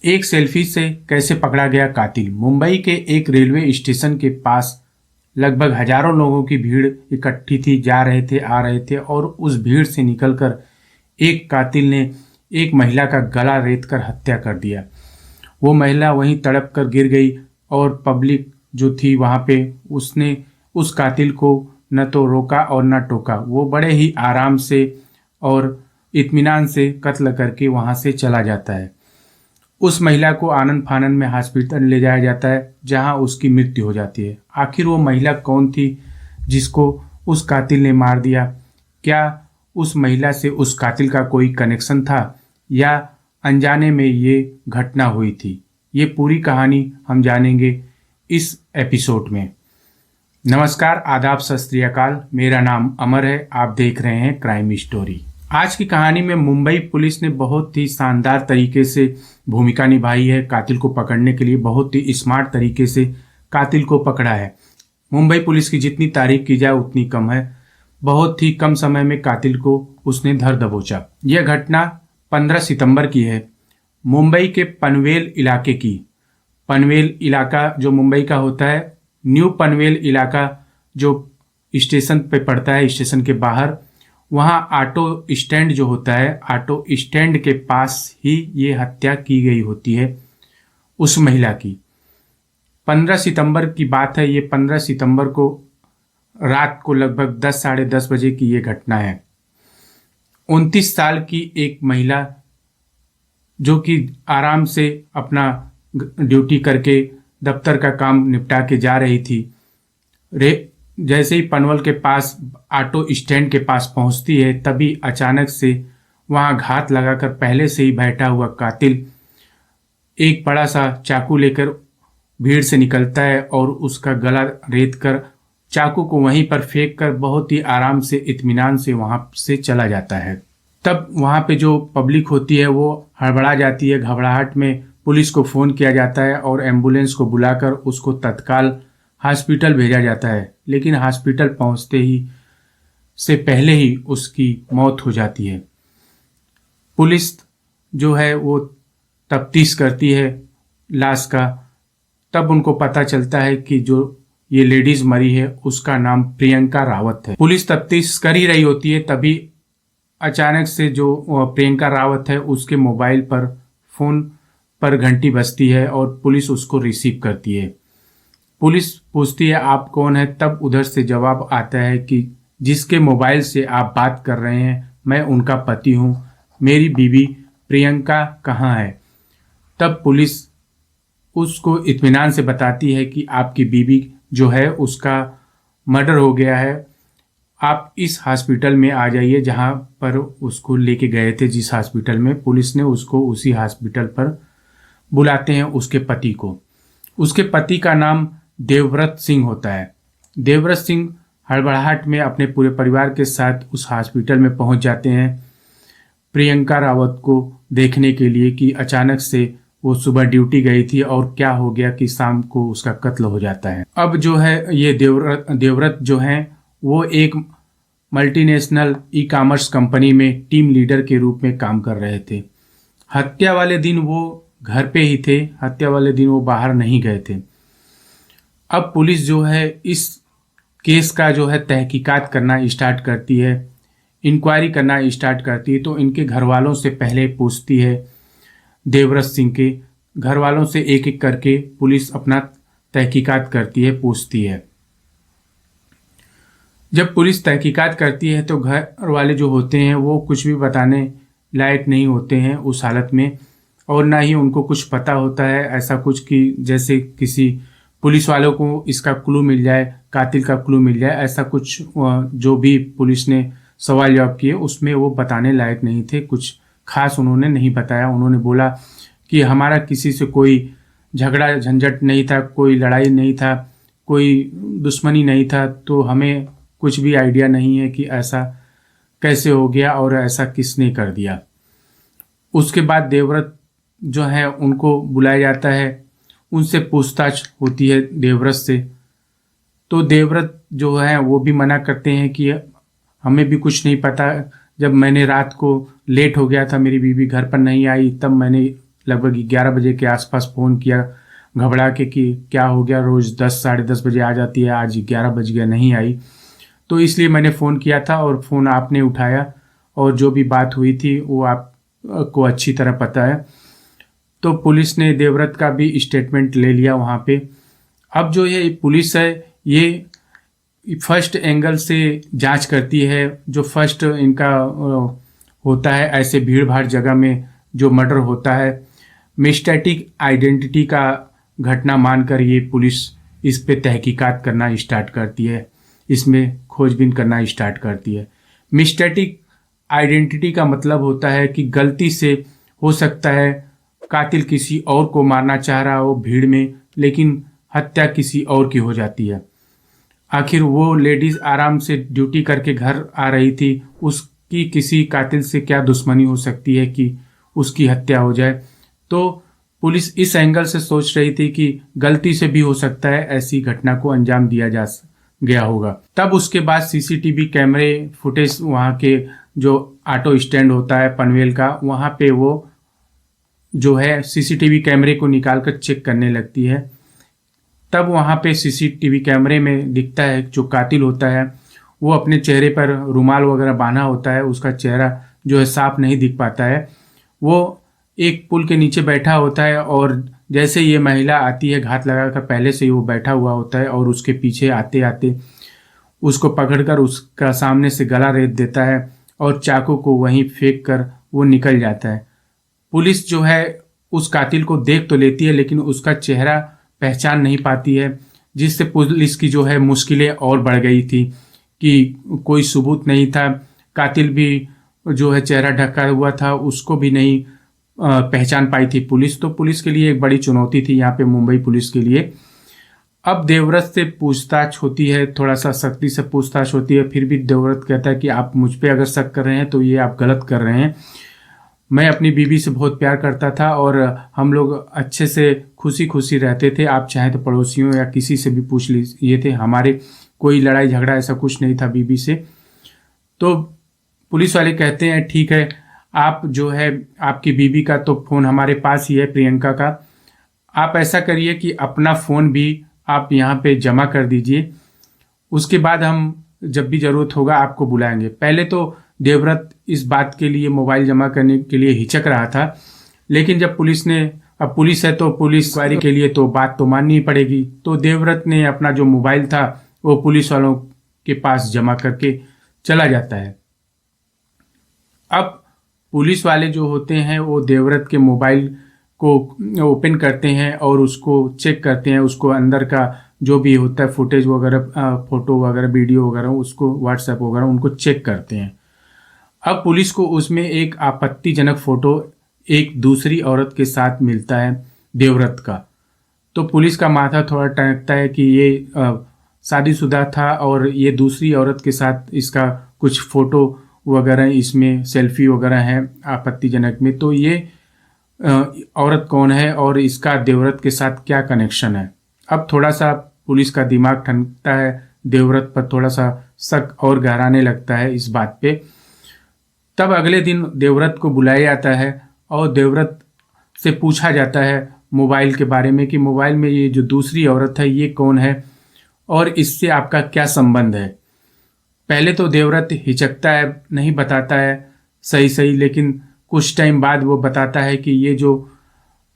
एक सेल्फी से कैसे पकड़ा गया कातिल। मुंबई के एक रेलवे स्टेशन के पास लगभग हजारों लोगों की भीड़ इकट्ठी थी। जा रहे थे, आ रहे थे और उस भीड़ से निकलकर एक कातिल ने एक महिला का गला रेत कर हत्या कर दिया। वो महिला वहीं तड़प कर गिर गई और पब्लिक जो थी वहाँ पे उसने उस कातिल को न तो रोका और न टोका। वो बड़े ही आराम से और इत्मीनान से कत्ल करके वहाँ से चला जाता है। उस महिला को आनंद फानंद में हॉस्पिटल ले जाया जाता है, जहां उसकी मृत्यु हो जाती है। आखिर वो महिला कौन थी जिसको उस कातिल ने मार दिया? क्या उस महिला से उस कातिल का कोई कनेक्शन था या अनजाने में ये घटना हुई थी? ये पूरी कहानी हम जानेंगे इस एपिसोड में। नमस्कार, आदाब, सत श्री अकाल। मेरा नाम अमर है। आप देख रहे हैं क्राइम स्टोरी। आज की कहानी में मुंबई पुलिस ने बहुत ही शानदार तरीके से भूमिका निभाई है। कातिल को पकड़ने के लिए बहुत ही स्मार्ट तरीके से कातिल को पकड़ा है। मुंबई पुलिस की जितनी तारीफ की जाए उतनी कम है। बहुत ही कम समय में कातिल को उसने धर दबोचा। यह घटना 15 सितंबर की है, मुंबई के पनवेल इलाके की। पनवेल इलाका जो मुंबई का होता है, न्यू पनवेल इलाका जो स्टेशन पे पड़ता है, स्टेशन के बाहर, वहाँ ऑटो स्टैंड जो होता है, ऑटो स्टैंड के पास ही ये हत्या की गई होती है उस महिला की। 15 सितंबर की बात है। ये 15 सितंबर को रात को लगभग 10 साढ़े 10 बजे की ये घटना है। 29 साल की एक महिला जो कि आराम से अपना ड्यूटी करके दफ्तर का काम निपटा के जा रही थी, जैसे ही पनवेल के पास ऑटो स्टैंड के पास पहुंचती है, तभी अचानक से वहां घात लगाकर पहले से ही बैठा हुआ कातिल एक बड़ा सा चाकू लेकर भीड़ से निकलता है और उसका गला रेत कर चाकू को वहीं पर फेंक कर बहुत ही आराम से इत्मीनान से वहां से चला जाता है। तब वहां पे जो पब्लिक होती है वो हड़बड़ा जाती है। घबराहट में पुलिस को फ़ोन किया जाता है और एम्बुलेंस को बुलाकर उसको तत्काल हॉस्पिटल भेजा जाता है। लेकिन हॉस्पिटल पहुंचते ही से पहले ही उसकी मौत हो जाती है। पुलिस जो है वो तफ्तीश करती है लाश का। तब उनको पता चलता है कि जो ये लेडीज मरी है उसका नाम प्रियंका रावत है। पुलिस तफ्तीश कर ही रही होती है, तभी अचानक से जो प्रियंका रावत है उसके मोबाइल पर फ़ोन पर घंटी बजती है और पुलिस उसको रिसीव करती है। पुलिस पूछती है आप कौन है? तब उधर से जवाब आता है कि जिसके मोबाइल से आप बात कर रहे हैं मैं उनका पति हूँ, मेरी बीवी प्रियंका कहाँ है? तब पुलिस उसको इत्मीनान से बताती है कि आपकी बीवी जो है उसका मर्डर हो गया है, आप इस हॉस्पिटल में आ जाइए जहाँ पर उसको लेके गए थे। जिस हॉस्पिटल में पुलिस ने उसको उसी हॉस्पिटल पर बुलाते हैं उसके पति को। उसके पति का नाम देवव्रत सिंह होता है। देवव्रत सिंह हड़बड़ाहट में अपने पूरे परिवार के साथ उस हॉस्पिटल में पहुंच जाते हैं प्रियंका रावत को देखने के लिए कि अचानक से वो सुबह ड्यूटी गई थी और क्या हो गया कि शाम को उसका कत्ल हो जाता है। अब जो है ये देवव्रत जो हैं वो एक मल्टीनेशनल ई कॉमर्स कंपनी में टीम लीडर के रूप में काम कर रहे थे। हत्या वाले दिन वो घर पे ही थे, हत्या वाले दिन वो बाहर नहीं गए थे। अब पुलिस जो है इस केस का जो है तहकीकात करना स्टार्ट करती है, इंक्वायरी करना स्टार्ट करती है। तो इनके घर वालों से पहले पूछती है, देवव्रत सिंह के घर वालों से एक एक करके पुलिस अपना तहकीकात करती है, पूछती है। जब पुलिस तहकीकात करती है तो घर वाले जो होते हैं वो कुछ भी बताने लायक नहीं होते हैं उस हालत में, और ना ही उनको कुछ पता होता है ऐसा कुछ कि जैसे किसी पुलिस वालों को इसका क्लू मिल जाए, कातिल का क्लू मिल जाए। ऐसा कुछ जो भी पुलिस ने सवाल जवाब किए उसमें वो बताने लायक नहीं थे। कुछ खास उन्होंने नहीं बताया। उन्होंने बोला कि हमारा किसी से कोई झगड़ा झंझट नहीं था, कोई लड़ाई नहीं था, कोई दुश्मनी नहीं था, तो हमें कुछ भी आइडिया नहीं है कि ऐसा कैसे हो गया और ऐसा किसने कर दिया। उसके बाद देवव्रत जो है उनको बुलाया जाता है, उनसे पूछताछ होती है देवव्रत से। तो देवव्रत जो है वो भी मना करते हैं कि हमें भी कुछ नहीं पता। जब मैंने रात को लेट हो गया था, मेरी बीवी घर पर नहीं आई, तब मैंने लगभग 11 बजे के आसपास फ़ोन किया घबरा के कि क्या हो गया, रोज़ 10 साढ़े 10 बजे आ जाती है, आज 11 बज गया नहीं आई। तो इसलिए मैंने फ़ोन किया था और फ़ोन आपने उठाया और जो भी बात हुई थी वो आपको अच्छी तरह पता है। तो पुलिस ने देवव्रत का भी स्टेटमेंट ले लिया वहाँ पे। अब जो ये पुलिस है ये फर्स्ट एंगल से जांच करती है। जो फर्स्ट इनका होता है ऐसे भीड़ भाड़ जगह में जो मर्डर होता है, मिस्टैटिक आइडेंटिटी का घटना मानकर ये पुलिस इस पे तहकीकात करना स्टार्ट करती है, इसमें खोजबीन करना स्टार्ट करती है। मिस्टैटिक आइडेंटिटी का मतलब होता है कि गलती से हो सकता है कातिल किसी और को मारना चाह रहा हो भीड़ में, लेकिन हत्या किसी और की हो जाती है। आखिर वो लेडीज आराम से ड्यूटी करके घर आ रही थी, उसकी किसी कातिल से क्या दुश्मनी हो सकती है कि उसकी हत्या हो जाए। तो पुलिस इस एंगल से सोच रही थी कि गलती से भी हो सकता है ऐसी घटना को अंजाम दिया जा गया होगा। तब उसके बाद सीसीटीवी कैमरे फुटेज वहाँ के जो ऑटो स्टैंड होता है पनवेल का, वहाँ पे वो जो है सीसीटीवी कैमरे को निकाल कर चेक करने लगती है। तब वहाँ पे सीसीटीवी कैमरे में दिखता है जो कातिल होता है वो अपने चेहरे पर रुमाल वगैरह बांधा होता है, उसका चेहरा जो है साफ नहीं दिख पाता है। वो एक पुल के नीचे बैठा होता है और जैसे ये महिला आती है घात लगाकर, पहले से ही वो बैठा हुआ होता है और उसके पीछे आते आते उसको पकड़कर उसका सामने से गला रेत देता है और चाकू को वहीं फेंक कर वो निकल जाता है। पुलिस जो है उस कातिल को देख तो लेती है लेकिन उसका चेहरा पहचान नहीं पाती है, जिससे पुलिस की जो है मुश्किलें और बढ़ गई थी कि कोई सबूत नहीं था। कातिल भी जो है चेहरा ढका हुआ था, उसको भी नहीं पहचान पाई थी पुलिस। तो पुलिस के लिए एक बड़ी चुनौती थी यहाँ पे, मुंबई पुलिस के लिए। अब देवव्रत से पूछताछ होती है, थोड़ा सा सख्ती से पूछताछ होती है, फिर भी देवव्रत कहता है कि आप मुझ पे अगर शक कर रहे हैं तो ये आप गलत कर रहे हैं। मैं अपनी बीवी से बहुत प्यार करता था और हम लोग अच्छे से खुशी खुशी रहते थे। आप चाहे तो पड़ोसियों या किसी से भी पूछ लीजिए थे, हमारे कोई लड़ाई झगड़ा ऐसा कुछ नहीं था बीवी से। तो पुलिस वाले कहते हैं ठीक है, आप जो है आपकी बीवी का तो फ़ोन हमारे पास ही है, प्रियंका का, आप ऐसा करिए कि अपना फ़ोन भी आप यहाँ पे जमा कर दीजिए, उसके बाद हम जब भी ज़रूरत होगा आपको बुलाएंगे। पहले तो देवव्रत इस बात के लिए मोबाइल जमा करने के लिए हिचक रहा था, लेकिन जब पुलिस ने, अब पुलिस है तो पुलिस इंक्वायरी के लिए तो बात तो माननी ही पड़ेगी, तो देवव्रत ने अपना जो मोबाइल था वो पुलिस वालों के पास जमा करके चला जाता है। अब पुलिस वाले जो होते हैं वो देवव्रत के मोबाइल को ओपन करते हैं और उसको चेक करते हैं, उसको अंदर का जो भी होता है फुटेज वगैरह, फोटो वगैरह, वीडियो वगैरह, उसको व्हाट्सएप वगैरह उनको चेक करते हैं। अब पुलिस को उसमें एक आपत्तिजनक फोटो एक दूसरी औरत के साथ मिलता है देवव्रत का। तो पुलिस का माथा थोड़ा टनकता है कि ये शादीशुदा था और ये दूसरी औरत के साथ इसका कुछ फोटो वगैरह, इसमें सेल्फी वगैरह है आपत्तिजनक में। तो ये औरत कौन है और इसका देवव्रत के साथ क्या कनेक्शन है। अब थोड़ा सा पुलिस का दिमाग ठनकता है, देवव्रत पर थोड़ा सा शक और गहराने लगता है इस बात पे। तब अगले दिन देवव्रत को बुलाया जाता है और देवव्रत से पूछा जाता है मोबाइल के बारे में कि मोबाइल में ये जो दूसरी औरत है ये कौन है और इससे आपका क्या संबंध है। पहले तो देवव्रत हिचकता है, नहीं बताता है सही, लेकिन कुछ टाइम बाद वो बताता है कि ये जो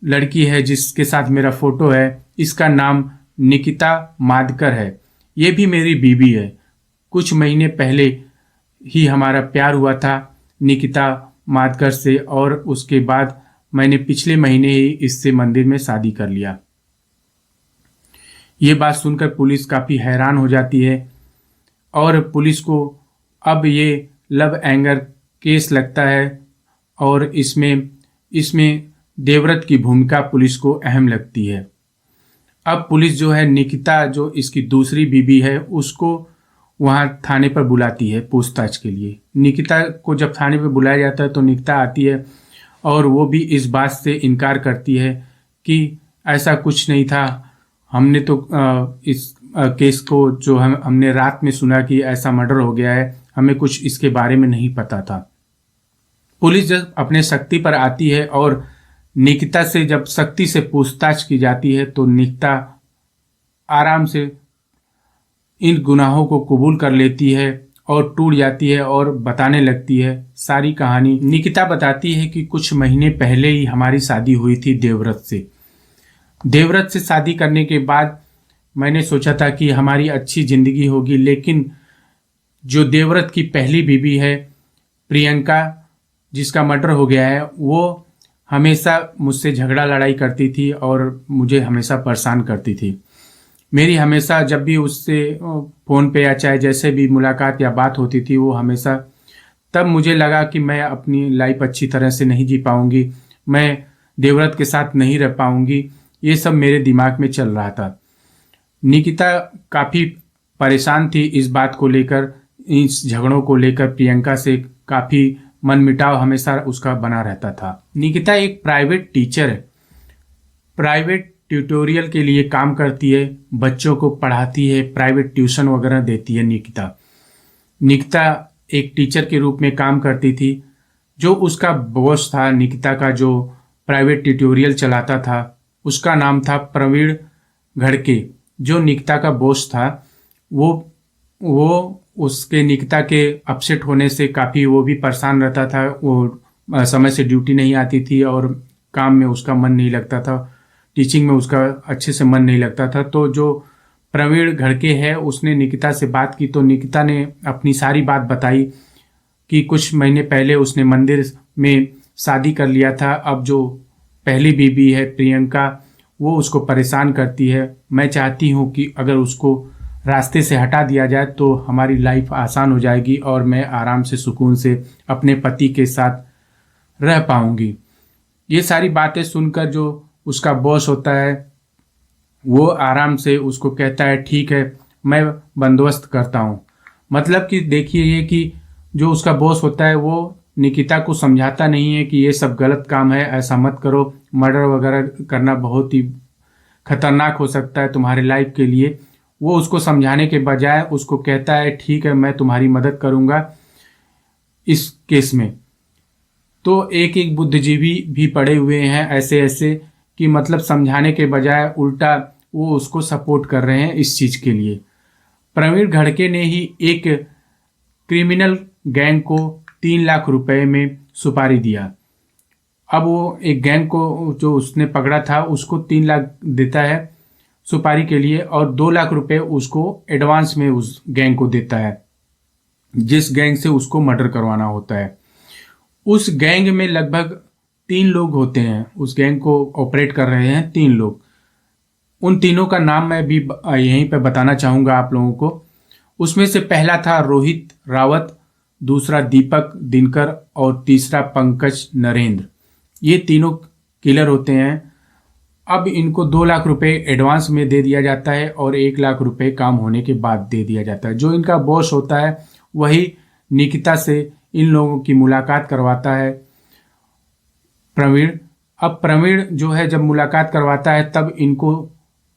लड़की है जिसके साथ मेरा फोटो है इसका नाम निकिता मादकर है, ये भी मेरी बीवी है। कुछ महीने पहले ही हमारा प्यार हुआ था निकिता मादकर से और उसके बाद मैंने पिछले महीने ही इससे मंदिर में शादी कर लिया। ये बात सुनकर पुलिस काफ़ी हैरान हो जाती है और पुलिस को अब ये लव एंगर केस लगता है और इसमें देवव्रत की भूमिका पुलिस को अहम लगती है। अब पुलिस जो है निकिता, जो इसकी दूसरी बीवी है, उसको वहाँ थाने पर बुलाती है पूछताछ के लिए। निकिता को जब थाने पर बुलाया जाता है तो निकिता आती है और वो भी इस बात से इनकार करती है कि ऐसा कुछ नहीं था, हमने तो इस केस को जो हमने रात में सुना कि ऐसा मर्डर हो गया है, हमें कुछ इसके बारे में नहीं पता था। पुलिस जब अपने शक्ति पर आती है और निकिता से जब सख्ती से पूछताछ की जाती है तो निकिता आराम से इन गुनाहों को कबूल कर लेती है और टूट जाती है और बताने लगती है सारी कहानी। निकिता बताती है कि कुछ महीने पहले ही हमारी शादी हुई थी देवव्रत से। देवव्रत से शादी करने के बाद मैंने सोचा था कि हमारी अच्छी ज़िंदगी होगी, लेकिन जो देवव्रत की पहली बीवी है प्रियंका, जिसका मर्डर हो गया है, वो हमेशा मुझसे झगड़ा लड़ाई करती थी और मुझे हमेशा परेशान करती थी। मेरी हमेशा जब भी उससे फ़ोन पे या चाहे जैसे भी मुलाकात या बात होती थी, वो हमेशा, तब मुझे लगा कि मैं अपनी लाइफ अच्छी तरह से नहीं जी पाऊंगी, मैं देवव्रत के साथ नहीं रह पाऊंगी। ये सब मेरे दिमाग में चल रहा था। निकिता काफ़ी परेशान थी इस बात को लेकर, इस झगड़ों को लेकर। प्रियंका से काफ़ी मनमुटाव हमेशा उसका बना रहता था। निकिता एक प्राइवेट टीचर है, प्राइवेट ट्यूटोरियल के लिए काम करती है, बच्चों को पढ़ाती है, प्राइवेट ट्यूशन वगैरह देती है। निकिता एक टीचर के रूप में काम करती थी। जो उसका बॉस था निकिता का, जो प्राइवेट ट्यूटोरियल चलाता था, उसका नाम था प्रवीण घड़के। जो निकिता का बॉस था वो उसके निकिता के अपसेट होने से काफ़ी वो भी परेशान रहता था। वो समय से ड्यूटी नहीं आती थी और काम में उसका मन नहीं लगता था, टीचिंग में उसका अच्छे से मन नहीं लगता था। तो जो प्रवीण घड़के है उसने निकिता से बात की, तो निकिता ने अपनी सारी बात बताई कि कुछ महीने पहले उसने मंदिर में शादी कर लिया था। अब जो पहली बीवी है प्रियंका, वो उसको परेशान करती है। मैं चाहती हूँ कि अगर उसको रास्ते से हटा दिया जाए तो हमारी लाइफ आसान हो जाएगी और मैं आराम से सुकून से अपने पति के साथ रह पाऊंगी। ये सारी बातें सुनकर जो उसका बॉस होता है वो आराम से उसको कहता है ठीक है, मैं बंदोबस्त करता हूँ। मतलब कि देखिए, ये कि जो उसका बॉस होता है वो निकिता को समझाता नहीं है कि ये सब गलत काम है, ऐसा मत करो, मर्डर वगैरह करना बहुत ही खतरनाक हो सकता है तुम्हारे लाइफ के लिए। वो उसको समझाने के बजाय उसको कहता है ठीक है, मैं तुम्हारी मदद करूँगा इस केस में। तो एक एक बुद्धिजीवी भी पड़े हुए हैं ऐसे ऐसे कि मतलब समझाने के बजाय उल्टा वो उसको सपोर्ट कर रहे हैं इस चीज़ के लिए। प्रवीण घड़के ने ही एक क्रिमिनल गैंग को 3 लाख रुपए में सुपारी दिया। अब वो एक गैंग को जो उसने पकड़ा था उसको 3 लाख देता है सुपारी के लिए और 2 लाख रुपए उसको एडवांस में उस गैंग को देता है, जिस गैंग से उसको मर्डर करवाना होता है। उस गैंग में लगभग 3 लोग होते हैं, उस गैंग को ऑपरेट कर रहे हैं 3 लोग। उन तीनों का नाम मैं भी यहीं पे बताना चाहूँगा आप लोगों को। उसमें से पहला था रोहित रावत, दूसरा दीपक दिनकर और तीसरा पंकज नरेंद्र। ये तीनों किलर होते हैं। अब इनको 2 लाख रुपए एडवांस में दे दिया जाता है और 1 लाख रुपए काम होने के बाद दे दिया जाता है। जो इनका बॉस होता है वही निकिता से इन लोगों की मुलाकात करवाता है, प्रवीण। अब प्रवीण जो है जब मुलाकात करवाता है तब इनको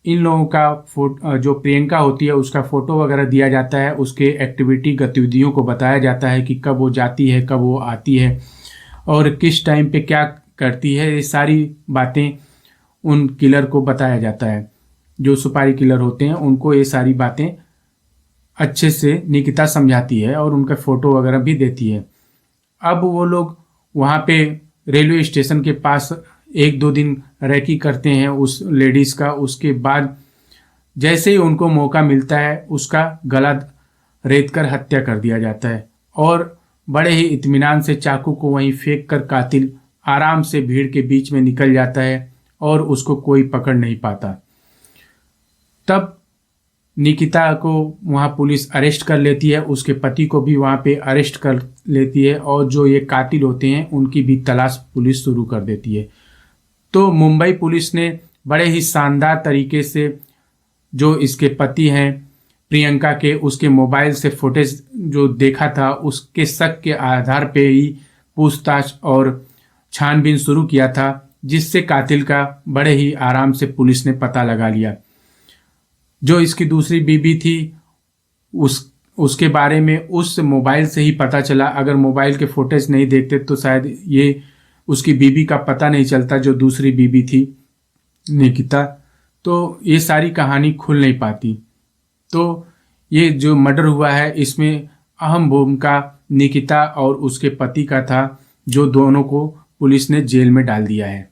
इन लोगों का जो प्रियंका होती है उसका फ़ोटो वगैरह दिया जाता है, उसके एक्टिविटी गतिविधियों को बताया जाता है कि कब वो जाती है, कब वो आती है और किस टाइम पे क्या करती है। ये सारी बातें उन किलर को बताया जाता है। जो सुपारी किलर होते हैं उनको ये सारी बातें अच्छे से निकिता समझाती है और उनका फ़ोटो वगैरह भी देती है। अब वो लोग वहाँ पे रेलवे स्टेशन के पास 1-2 दिन रैकी करते हैं उस लेडीज़ का। उसके बाद जैसे ही उनको मौका मिलता है उसका गला रेत कर हत्या कर दिया जाता है और बड़े ही इत्मीनान से चाकू को वहीं फेंक कर कातिल आराम से भीड़ के बीच में निकल जाता है और उसको कोई पकड़ नहीं पाता। तब निकिता को वहाँ पुलिस अरेस्ट कर लेती है, उसके पति को भी वहाँ पे अरेस्ट कर लेती है और जो ये कातिल होते हैं उनकी भी तलाश पुलिस शुरू कर देती है। तो मुंबई पुलिस ने बड़े ही शानदार तरीके से जो इसके पति हैं प्रियंका के, उसके मोबाइल से फुटेज जो देखा था उसके शक के आधार पे ही पूछताछ और छानबीन शुरू किया था, जिससे कातिल का बड़े ही आराम से पुलिस ने पता लगा लिया। जो इसकी दूसरी बीबी थी उसके बारे में उस मोबाइल से ही पता चला। अगर मोबाइल के फुटेज नहीं देखते तो शायद ये उसकी बीवी का पता नहीं चलता, जो दूसरी बीवी थी निकिता। तो ये सारी कहानी खुल नहीं पाती। तो ये जो मर्डर हुआ है इसमें अहम भूमिका निकिता और उसके पति का था, जो दोनों को पुलिस ने जेल में डाल दिया है।